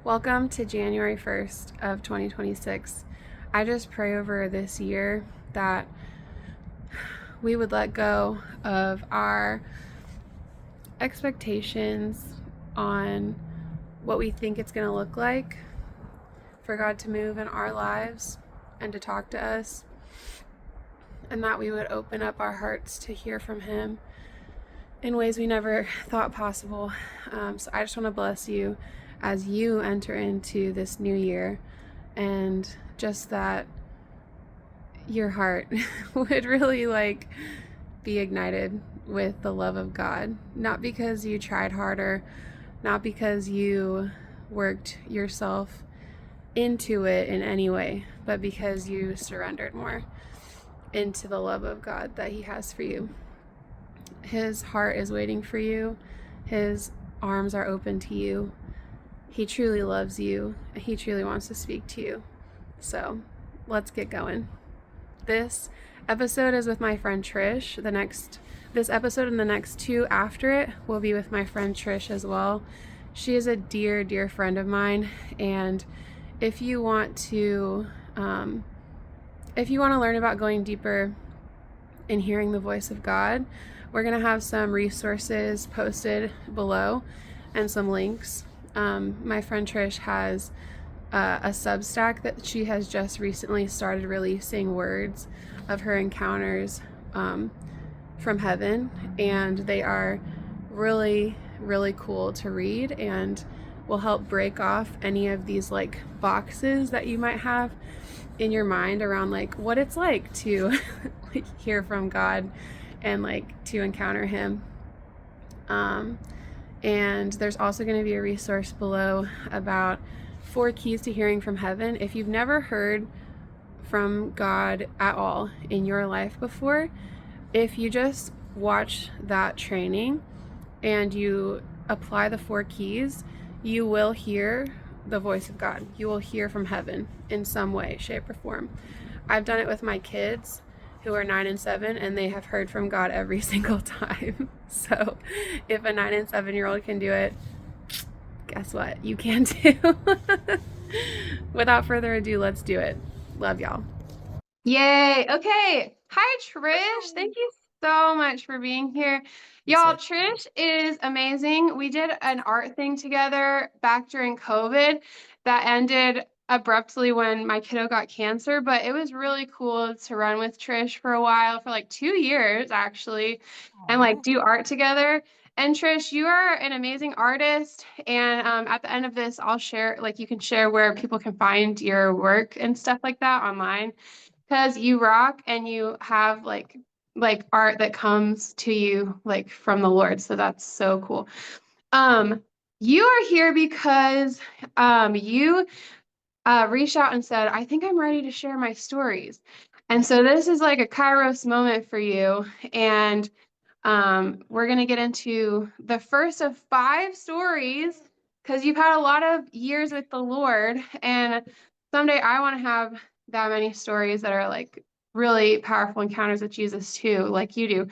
Welcome to January 1st of 2026. I just pray over this year that we would let go of our expectations on what we think it's going to look like for God to move in our lives and to talk to us, and that we would open up our hearts to hear from Him in ways we never thought possible. So I just want to bless you as you enter into this new year, and just that your heart would really be ignited with the love of God, not because you tried harder, not because you worked yourself into it in any way, but because you surrendered more into the love of God that He has for you. His heart is waiting for you. His arms are open to you. He truly loves you. He truly wants to speak to you. So let's get going. This episode is with my friend Trish. This episode and the next two after it will be with my friend Trish as well. She is a dear, dear friend of mine, and if you want to learn about going deeper in hearing the voice of God, we're going to have some resources posted below and some links. My friend Trish has a Substack that she has just recently started releasing words of her encounters from heaven, and they are really, really cool to read and will help break off any of these boxes that you might have in your mind around what it's like to hear from God and to encounter Him. And there's also going to be a resource below about 4 keys to hearing from heaven. If you've never heard from God at all in your life before, if you just watch that training and you apply the 4 keys, you will hear the voice of God. You will hear from heaven in some way, shape, or form. I've done it with my kids who are 9 and 7, and they have heard from God every single time. So if a 9 and 7-year-old can do it, guess what? You can too. Without further ado, let's do it. Love y'all. Yay. Okay. Hi, Trish. Thank you so much for being here. Y'all, Trish is amazing. We did an art thing together back during COVID that ended abruptly when my kiddo got cancer, but it was really cool to run with Trish for a while, for 2 years actually, and do art together. And Trish, you are an amazing artist. And at the end of this, I'll share, you can share where people can find your work and stuff like that online, because you rock and you have art that comes to you from the Lord. So that's so cool. You are here because you reached out and said, I think I'm ready to share my stories. And so this is like a Kairos moment for you. And we're going to get into the first of 5 stories, because you've had a lot of years with the Lord. And someday I want to have that many stories that are really powerful encounters with Jesus too, like you do.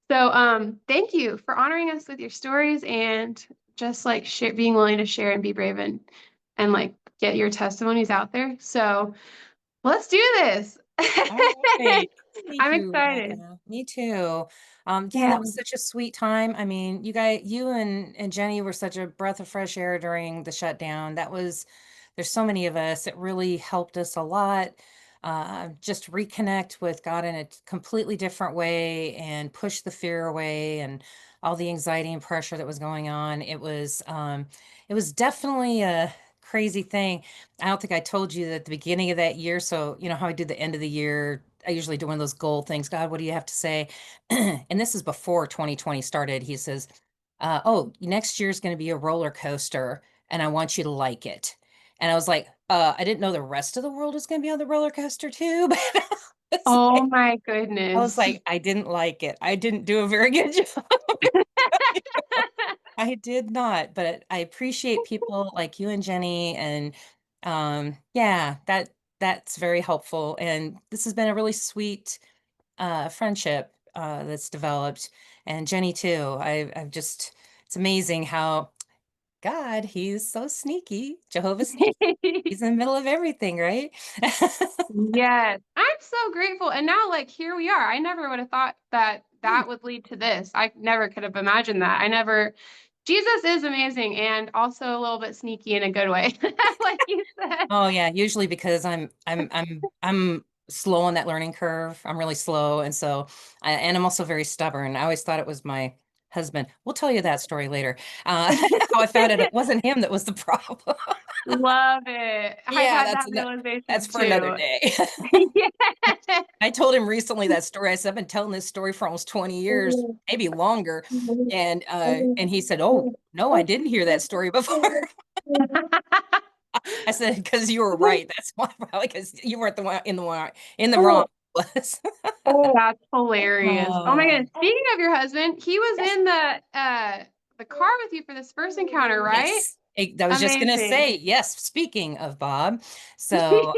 So thank you for honoring us with your stories, and just being willing to share and be brave and get your testimonies out there. So let's do this. All right. Thank I'm you, excited. Rebecca. Me too. Yeah, Yeah. that was such a sweet time. I mean, you and Jenny were such a breath of fresh air during the shutdown. There's so many of us. It really helped us a lot. Just reconnect with God in a completely different way and push the fear away and all the anxiety and pressure that was going on. It was definitely a crazy thing. I don't think I told you that at the beginning of that year. So, you know how I do the end of the year. I usually do one of those goal things. God, what do you have to say? And this is before 2020 started. He says, oh, next year is going to be a roller coaster and I want you to like it. And I was like, I didn't know the rest of the world was going to be on the roller coaster too. But Oh my I was goodness. like, I didn't like it. I didn't do a very good job. I did not, but I appreciate people like you and Jenny, and yeah, that's very helpful. And this has been a really sweet friendship that's developed. And Jenny too. I've just it's amazing how God, he's so sneaky. Jehovah's sneaky. He's in the middle of everything, right? Yes, I'm so grateful. And now, like, here we are. I never would have thought that that would lead to this. I never could have imagined that. I never, Jesus is amazing and also a little bit sneaky in a good way, like you said. Oh yeah, usually because I'm slow on that learning curve. I'm really slow, and so and I'm also very stubborn. I always thought it was my husband. We'll tell you that story later. How I found out it wasn't him that was the problem. Love it. I've Yeah, had that that's realization for another too. day. Yeah. I told him recently that story. I said, I've been telling this story for almost 20 years, maybe longer. And he said, "Oh, no, I didn't hear that story before." I said, "Because you were right. That's why, probably because you weren't the one in the wrong was." Oh, that's hilarious. Oh my Oh, goodness. Speaking of your husband, he was yes. in the car with you for this first encounter, right? Yes. I was just gonna Amazing. say, yes, speaking of Bob. So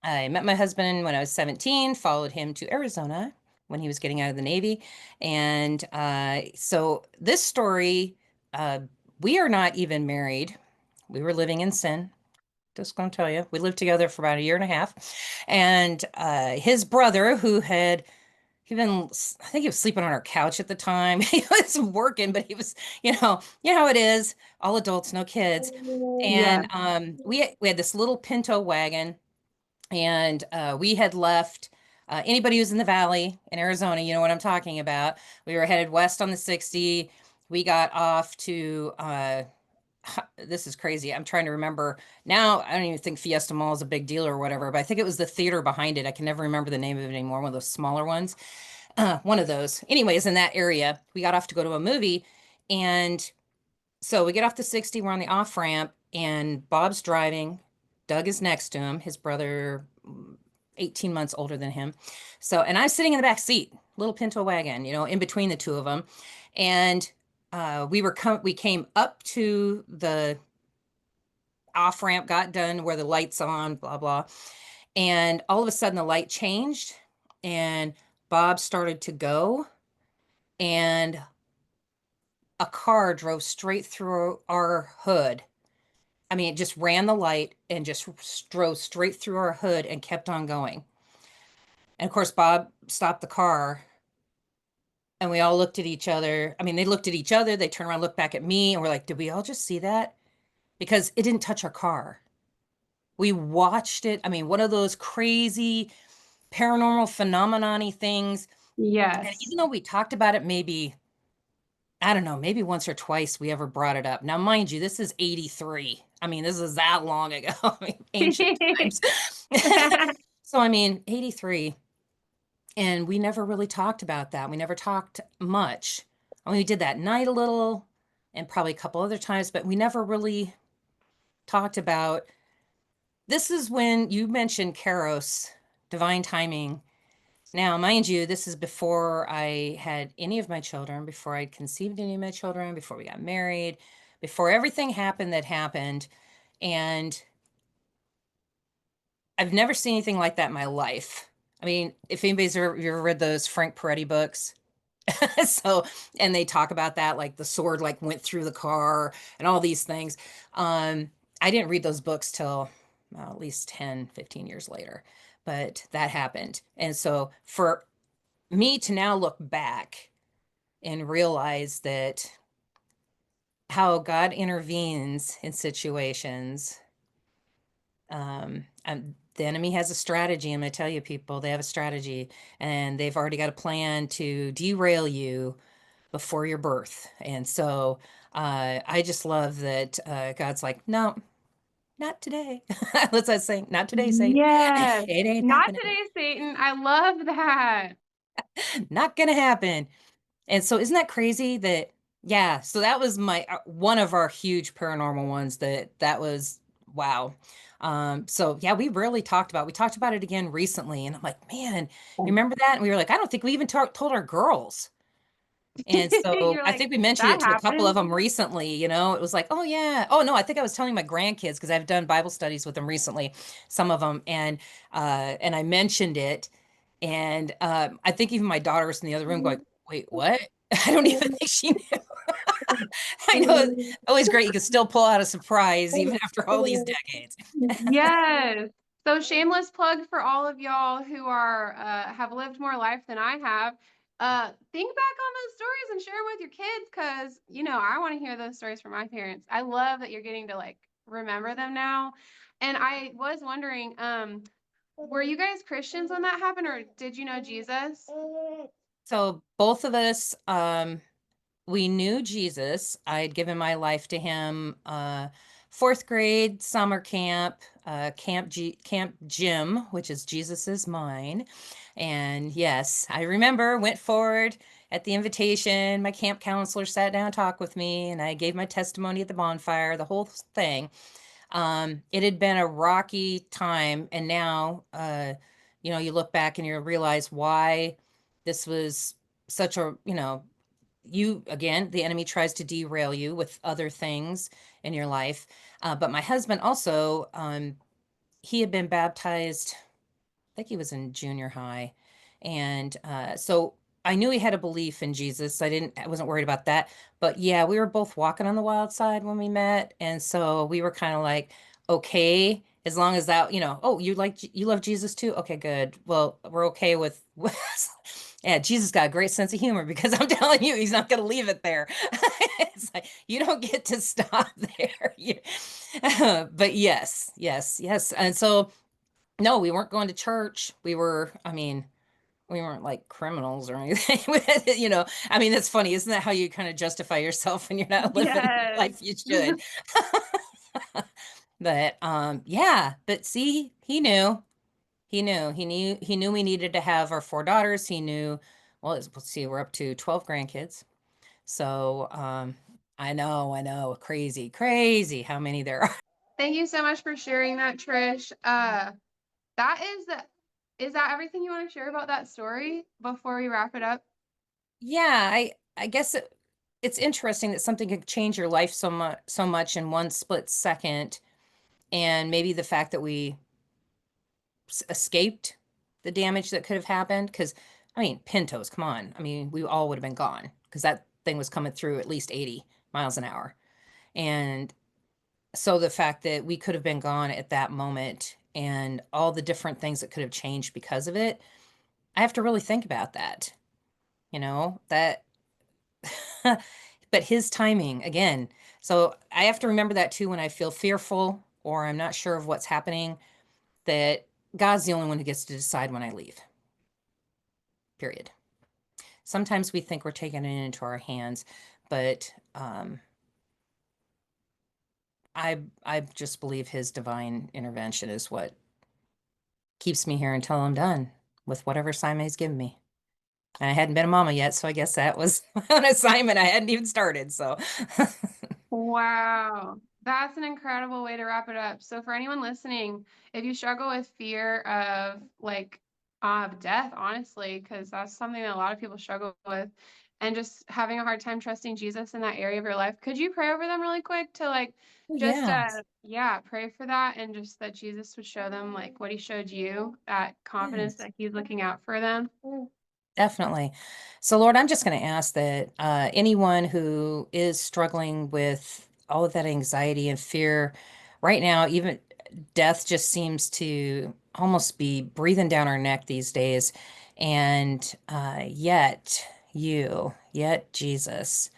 I met my husband when I was 17, followed him to Arizona when he was getting out of the Navy. And so this story, uh, we are not even married. We were living in sin. Just gonna tell you. We lived together for about a year and a half. And his brother, who had I think he was sleeping on our couch at the time. He was working, but he was, you know how it is, all adults, no kids. Yeah. And we had this little Pinto wagon, and we had left. Anybody who's in the valley in Arizona, you know what I'm talking about. We were headed west on the 60. We got off to this is crazy. I'm trying to remember now. I don't even think Fiesta Mall is a big deal or whatever, but I think it was the theater behind it. I can never remember the name of it anymore. One of those smaller ones, one of those. Anyways, in that area, we got off to go to a movie. And so we get off the 60, we're on the off ramp, and Bob's driving. Doug is next to him, his brother, 18 months older than him. So, and I'm sitting in the back seat, little Pinto wagon, in between the two of them. And we came up to the off ramp, got done where the light's on, blah, blah. And all of a sudden the light changed and Bob started to go, and a car drove straight through our hood. I mean, it just ran the light and just drove straight through our hood and kept on going. And of course, Bob stopped the car and we all looked at each other. I mean, they looked at each other, they turned around, looked back at me, and we're like, did we all just see that? Because it didn't touch our car. We watched it. I mean, one of those crazy paranormal phenomenon-y things. And Yes. even though we talked about it maybe I don't know, maybe once or twice we ever brought it up. Now, mind you, this is 83. I mean, this is that long ago, I mean, ancient times. So, I mean, 83. And we never really talked about that. We never talked much. I mean, we did that night a little and probably a couple other times, but we never really talked about. This is when you mentioned Kairos, divine timing. Now, mind you, this is before I had any of my children, before I'd conceived any of my children, before we got married, before everything happened that happened. And I've never seen anything like that in my life. I mean, if anybody's ever read those Frank Peretti books, so, and they talk about that, like the sword like went through the car and all these things. Um, I didn't read those books till well, at least 10, 15 years later, but that happened. And so for me to now look back and realize that how God intervenes in situations, the enemy has a strategy. I'm going to tell you, people, they have a strategy and they've already got a plan to derail you before your birth. And so I just love that God's like, no, not today. Let's not say, not today, Satan. Yes. It ain't Not happening. today, Satan. I love that. Not gonna happen. And so isn't that crazy that yeah, so that was my one of our huge paranormal ones that was wow. So yeah, we talked about it again recently and I'm like, man, you remember that? And we were like, I don't think we even told our girls. And so You're I like, think we mentioned that it to a couple of happened. them recently, It was like, oh yeah. Oh no, I think I was telling my grandkids because I've done Bible studies with them recently, some of them, and I mentioned it, and I think even my daughter was in the other room going, wait, what? I don't even think she knew. I know it's always great. You can still pull out a surprise even after all these decades. Yes. So shameless plug for all of y'all who are have lived more life than I have. Think back on those stories and share them with your kids because I want to hear those stories from my parents. I love that you're getting to like remember them now. And I was wondering, were you guys Christians when that happened, or did you know Jesus? So both of us, we knew Jesus. I had given my life to him, fourth grade summer camp, Camp Jim, which is Jesus is mine. And yes, I remember went forward at the invitation. My camp counselor sat down and talked with me, and I gave my testimony at the bonfire, the whole thing. It had been a rocky time, and now, you look back and you realize why this was such a, you again, the enemy tries to derail you with other things in your life. But my husband also, he had been baptized, I think he was in junior high. And so I knew he had a belief in Jesus. I wasn't worried about that. But yeah, we were both walking on the wild side when we met. And so we were kind of like, okay, as long as that, oh, you love Jesus too? Okay, good. Well, we're okay with, yeah, Jesus got a great sense of humor because I'm telling you, he's not going to leave it there. It's like, you don't get to stop there. But yes, yes, yes. And so, no, we weren't going to church. I mean, we weren't like criminals or anything. I mean, that's funny. Isn't that how you kind of justify yourself when you're not living the Yes. life you should? But yeah, but see, he knew. He knew we needed to have our four daughters. He knew, well, let's see, we're up to 12 grandkids. So I know, crazy, crazy how many there are. Thank you so much for sharing that, Trish. That is that everything you want to share about that story before we wrap it up? Yeah, I guess it's interesting that something could change your life so much in one split second, and maybe the fact that we escaped the damage that could have happened. Because I mean, Pintos, come on. I mean, we all would have been gone because that thing was coming through at least 80 miles an hour. And so the fact that we could have been gone at that moment and all the different things that could have changed because of it, I have to really think about that. That but his timing again. So I have to remember that too when I feel fearful or I'm not sure of what's happening, that God's the only one who gets to decide when I leave. Period. Sometimes we think we're taking it into our hands, but I just believe his divine intervention is what keeps me here until I'm done with whatever assignment he's given me. And I hadn't been a mama yet, so I guess that was an assignment I hadn't even started. So Wow. That's an incredible way to wrap it up. So for anyone listening, if you struggle with fear of like death, honestly, because that's something that a lot of people struggle with, and just having a hard time trusting Jesus in that area of your life, could you pray over them really quick to like just yeah. yeah, pray for that and just that Jesus would show them like what he showed you, that confidence Yes. that he's looking out for them? Definitely. So, Lord, I'm just going to ask that anyone who is struggling with all of that anxiety and fear right now, even death just seems to almost be breathing down our neck these days. And yet Jesus.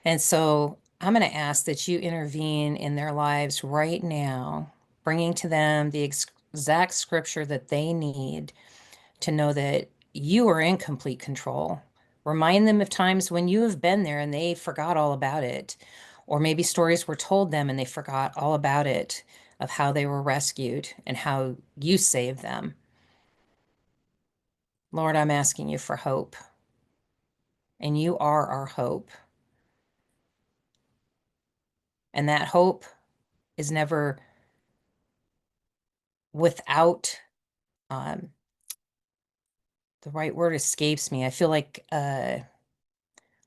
And so I'm going to ask that you intervene in their lives right now, bringing to them the exact scripture that they need to know that you are in complete control. Remind them of times when you have been there and they forgot all about it. Or maybe stories were told them and they forgot all about it, of how they were rescued and how you saved them. Lord, I'm asking you for hope, and you are our hope. And that hope is never without, um, the right word escapes me. I feel like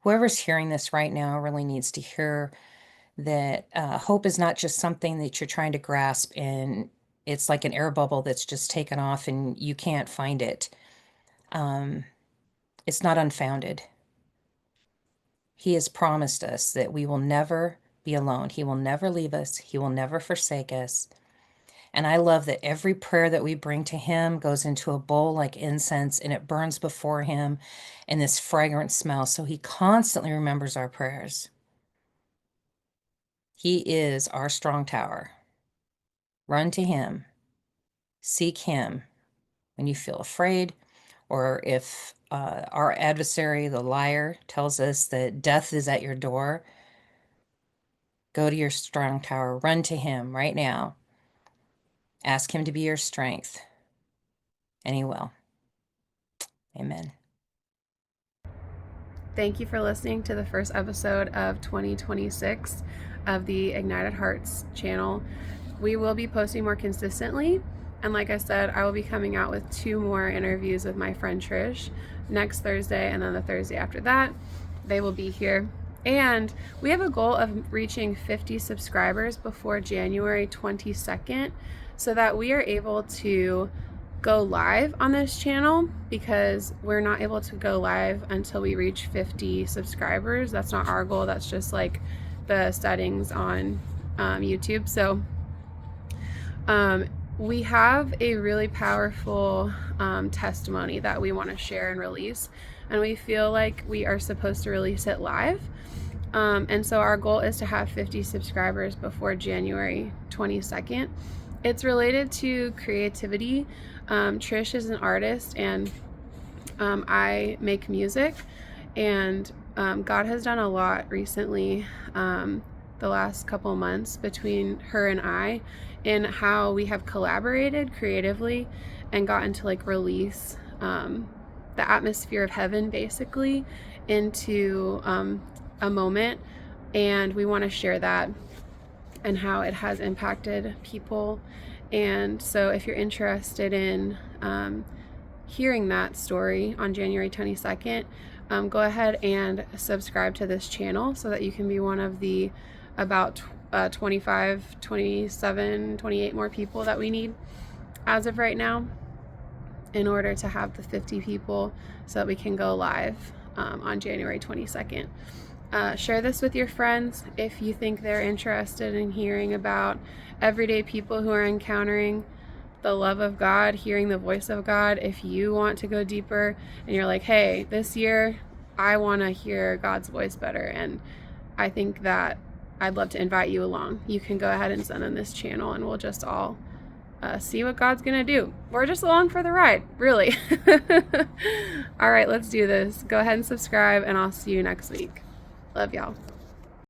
whoever's hearing this right now really needs to hear that hope is not just something that you're trying to grasp and it's like an air bubble that's just taken off and you can't find it. Um, it's not unfounded. He has promised us that we will never be alone. He will never leave us. He will never forsake us. And I love that every prayer that we bring to him goes into a bowl like incense and it burns before him in this fragrant smell. So he constantly remembers our prayers. He is our strong tower. Run to him. Seek him when you feel afraid, or if our adversary, the liar, tells us that death is at your door. Go to your strong tower. Run to him right now. Ask him to be your strength, and he will. Amen. Thank you for listening to the first episode of 2026 of the Ignited Hearts channel. We will be posting more consistently. And like I said, I will be coming out with 2 more interviews with my friend Trish next Thursday, and then the Thursday after that, they will be here. And we have a goal of reaching 50 subscribers before January 22nd so that we are able to go live on this channel, because we're not able to go live until we reach 50 subscribers. That's not our goal. That's just like the settings on YouTube. So we have a really powerful testimony that we want to share and release, and we feel like we are supposed to release it live. And so our goal is to have 50 subscribers before January 22nd. It's related to creativity. Trish is an artist, and I make music, and God has done a lot recently, the last couple months, between her and I, in how we have collaborated creatively and gotten to like release the atmosphere of heaven basically into a moment. And we want to share that and how it has impacted people. And so if you're interested in hearing that story on January 22nd, go ahead and subscribe to this channel so that you can be one of the about 25, 27, 28 more people that we need as of right now in order to have the 50 people so that we can go live on January 22nd. Share this with your friends if you think they're interested in hearing about everyday people who are encountering the love of God, hearing the voice of God. If you want to go deeper and you're like, hey, this year I want to hear God's voice better, and I think that I'd love to invite you along, you can go ahead and send in this channel, and we'll just all see what God's gonna do. We're just along for the ride, really. All right, let's do this. Go ahead and subscribe, and I'll see you next week. Love y'all.